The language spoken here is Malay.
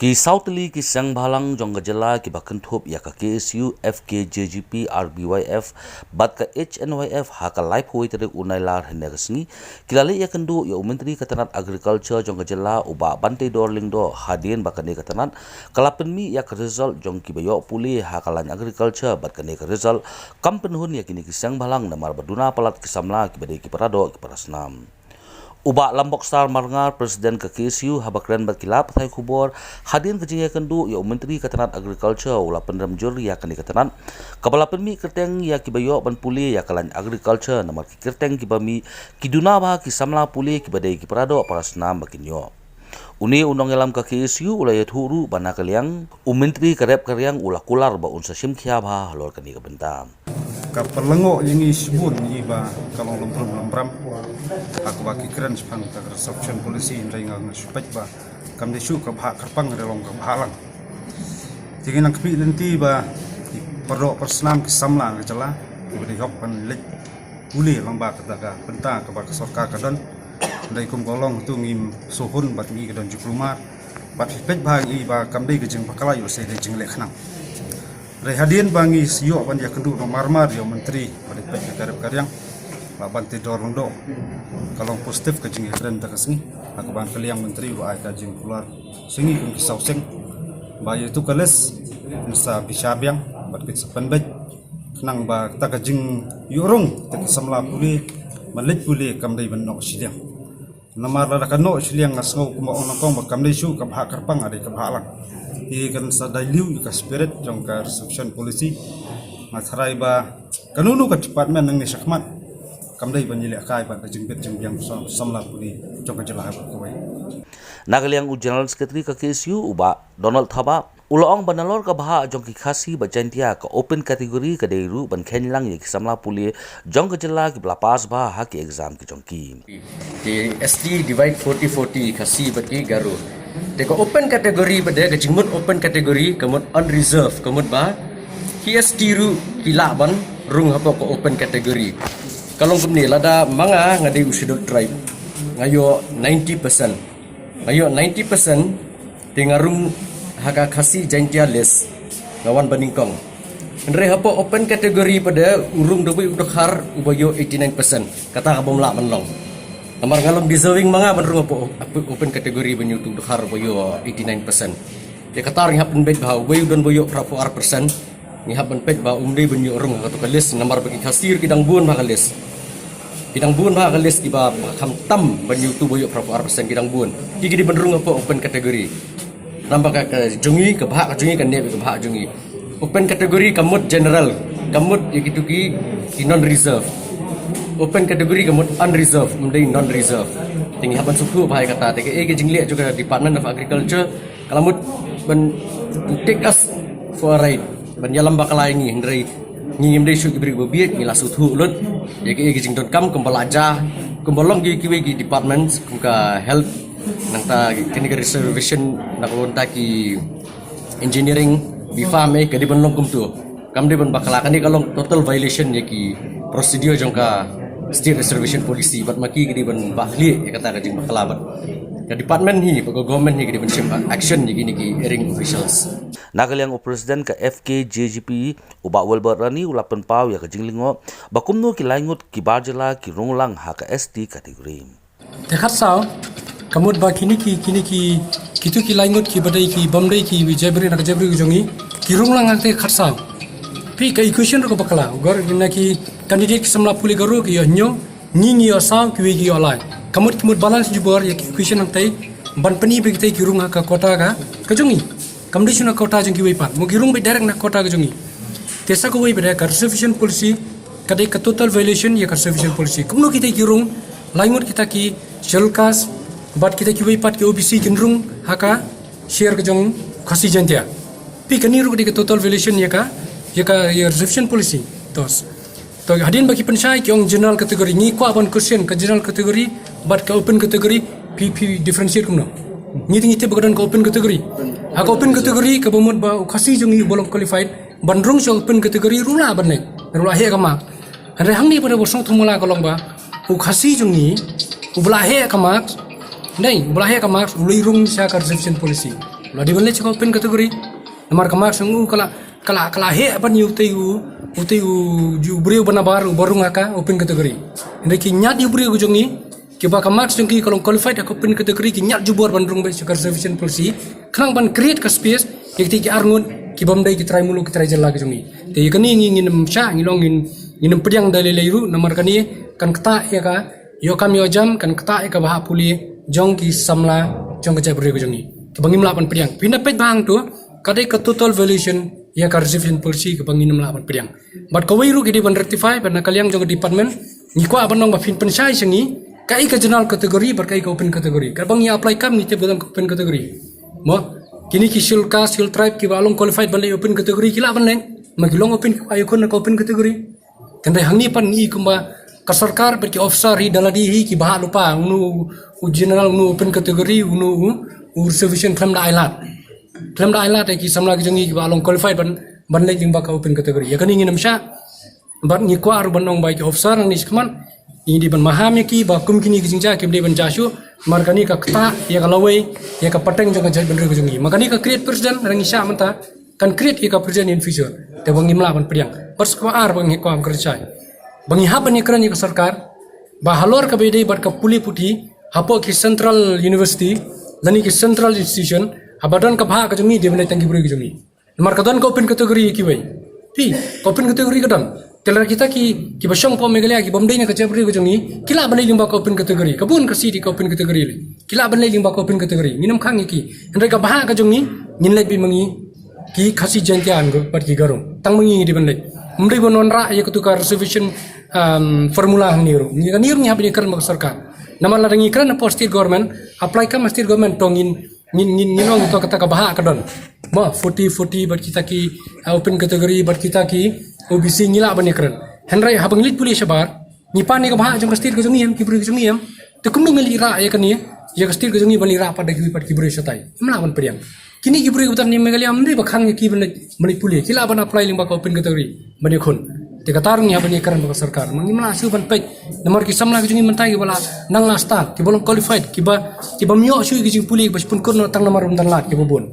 Ki Southli ki Sang Bhalang jong gajala ki bakenthop ya ka KSU FK JGP RBYF bat ka HNYF ha ka life hoi tere unai lar henegasni kilale ya kendu ya menteri katanat agriculture jong gajala uba bante dorling do hadien bakane katanat kalapen mi ya ka result jong ki bayo puli ha kalan agriculture bat kane ka result kampen hun ya kini ki Sang Bhalang namar baduna palat ki samla ki bade ki parado ki parasnam Uba Lambok Star Marngar Presiden ke KSU habakran berkilap thai kubor hadin kejinga kendu ya menteri katanat agriculture ula pendam juri ya kani katanat kapala penmi kerteng ya kibayo ban puli ya kalan agriculture namar ki kerteng kibami kiduna ba ki samla puli kibadai ki parado para senam bakinyo Uni undang elam ke KSU ula ya thuru bana kaliang menteri karep karyang ula kular ba unsa simkhia ba halor kani kabentam Kapalengok yang disebut ni ba kalau lempram aku bagi keren sepang tak reception polisi ringang supaya ba kam desu ke hak kerpang dalam ke halang jadi nak pi nanti ba perlu persenam ke samla ke jala diberi hopan lek uli lamba kataga benta ke ba sorka kadan dai kum golong tu ngim suhun bat ngi kadan juklumar bat pet bagi ba kam dei ke jeng pakala yo se jeng lek khnang Rehadian bangi siok pan dia kendu no marmar yo menteri pada pek karep karyang ba bante dorong do kalau positif ke jing tren ta kasni aku ban kaliang menteri wa ai ka jing keluar singi kun kisau sing ba itu kales insa bisabiang bat kit sepenbet kenang ba ta ka jing yorong ta samla puli malit puli kam dei ban no sidiang namar la ka no siliang ngasngo kuma onong kong ba kam dei su ka bha karpang ade ka bhalang ikan sadaliu ka spirit jong ka reception polisi matharai ba kanunu ka department nang ni sakmat kamdai banjile kai ba jingbet jingbiang samla puli jong ka jela ba koi Nagaliang General Secretary ka KSU uba Donald Thaba uloong banalor ka baha jong ki khasi bajantia ka open category ka deiru ban khenlang ye samla puli jong ka jela ki blapas ba ha ki exam ki jong ki di SD divide 40-40 khasi bati garu Teko open kategori pada kejimut open kategori kemut unreserved kemut ba hias tiru kilaban rung apa ko open kategori kalau kemni lada manga ngadi usidot tribe ngayo 90% ngayo 90% tengarung haka khasi jantia les ngawan baningkong andre apa open kategori pada urung dewi udakhar ubayo 89% kata kabom la menlong Amar ngalom deserving mga benrung open kategori banyu tu dekhar boyo 89%. Dia kata ring happen bet bah boyo don boyo 4%. Ni happen bet bah umri banyu rung katu kalis nomor bagi kasir kidang buan bah kalis. Kidang buan bah kalis di bah kam tam banyu tu boyo 4% kidang buan. Di benrung apa open kategori. Nambah ke jungi ke bah jungi kan ne ke bah jungi. Open kategori kamut general, kamut ikitu ki non reserve. Open kategori kemud unreserved, kemudian non-reserved. Tinggi haban suku bahaya kata. TKA ke jingliat juga Department of Agriculture. Kalau mud ben take us for a ride. Ben jalan bakal lain ni, hendrai ngingim deh syuk beri bebiak, ngila sutu ulut. TKA ke jing kam kembalaja, kembolong ki department, kumka health, nangta kini ke reservation, nak lonta ki engineering, bifam ke di benlong kum tu. Kam di ben bakal akan di kalau total violation ya ki prosedur jangka state reservation policy bat maki gidi ban bahli ya kata kajing bakalabat ke department ni pego government ni gidi ban sim action ni gini ki ering officials Nagaliang presiden ke FK JGP uba Wilbert Rani ulapan pau ya kajing lingo bakumno ki laingut ki barjela ki runglang ha ka ST kategori dekat sao kamut ba kini ki kitu ki laingut ki badai ki bomdai ki jabri nak jabri jongi ki runglang ate khatsao pi ka equation ro bakala gor ki candidate samla puli garu ki yo nyo ngi yo sao ki wi yo lai kamut balance jubor ya equation ang tai ban pani be tai ki runga ka kota ka jongi kamdi suna kota jong ki wi pat mo ki rung be direct na kota ka jongi tesa ko wi be ka reservation policy kadai ka total violation ya ka reservation policy kumno ki tai ki rung laingut kita ki shelkas bat kita ki wi pat ki OBC kin rung haka share ka jong khasi jantia pi kani ru ka total violation ya ka reservation policy tos to hadin bagi pensai ki ong general kategori ni ko aban question ke general kategori bat ke open kategori pp differentiate kumno ni tingi te bagadan ke open kategori ha open kategori ke bomot ba khasi jongi bolong qualified bandrung so open kategori rula ban ne rula he kama andre hang ni pada bosong thumula kolong ba khasi jongi ubla he kama nei ubla he kama ulirung sa ka reservation policy Lah di mana cakap open kategori. Namar kamak sungu kala he apa ni uteu ju brio bana baru ngaka open kategori. Inde ki nyat ju brio gujong ni ki ba kamak sungki kalau qualified aku open kategori ki nyat ju bor bandrung ba sukar sufficient policy. Kang ban create ka space ki arngun ki bamdai ki try mulu ki try jela gujong ni. Te kani ngin sha ngilong ngin pediang dalai leiru namar kani kan kata ya ka yo kam yo jam kan kata ya ka bah puli jong ki samla jong ka jabri gujong ni. Ki bangi melapan pediang. Pindah pet bang tu kadai ke total valuation ya ka reservation policy ke bangi melapan pediang. But kawairu ki di ban rectify ban kaliang jong department ni ko abanong ba fin pensai sengi kai ka general kategori bar kai ka open kategori. Ka bangi apply kam ni te bukan open kategori. Mo kini ki sil tribe ki balong qualified ban open kategori kila ban leng magilong open ayo kon ka open kategori. Tandai hang ni pan ni kumba ka sarkar berki officer hi daladi hi ki bah lupa unu general unu open kategori unu reservation claim da ailat ki samla ki jongi ki balong qualified ban le jing ba ka open kategori ya kan ingin namsha ban ni ko aru banong bai ki officer ni skman ini di ban maham ki ba kum kini ki jingja ki ban jasu markani ka kata ya ka lawai ya ka pateng jong jai ban re jongi makani ka create president rang isha manta kan create ka president in future te bangi melawan pediang pers ko ar bangi ko am kerja bangi haban ni kerani ka sarkar ba halor ka bede bar ka puli puti hapo ki central university lani ki central institution abadan ka bha ka jumi de bane tangi buri jumi mar ka don ka open kategori ki bai pi open kategori ka don telar kita ki basong po megalia ki bomdai na ka jabri ka jumi kila bane limba ka open kategori kabun ka city ka open kategori le kila bane limba ka open kategori minum khang ki ndai ka bha ka jumi nin lai bi mangi ki khasi jantian go par ki garong tang mangi di bane umri bonon ra ya kutukar reservation formula niru ni kan niru nya bani kan sarkar nama larangi kan na state government apply kan state government tongin ngin ong to kata ka baha ka don ma 40 bar kita ki open kategori bar kita ki OBC ngila bani kan henrai habang lit puli sabar ni pani ka baha jong state ka jong yam ki bri jong yam te kum ngali ra ya kan ni ya ka state ka jong bani ra pada ki bri satai melawan periang kini ki bri utan ni megaliam ni bakhang ki bani puli kila ban apply ling ba ka open kategori bani khun te katarung ya bani karan ba sarkar mangi mala su ban pek nomor ki samla ki mentai ki bala nang la start ki bolong qualified ki ba myo su ki jing puli ba pun kun tang nomor undan lat ki bobon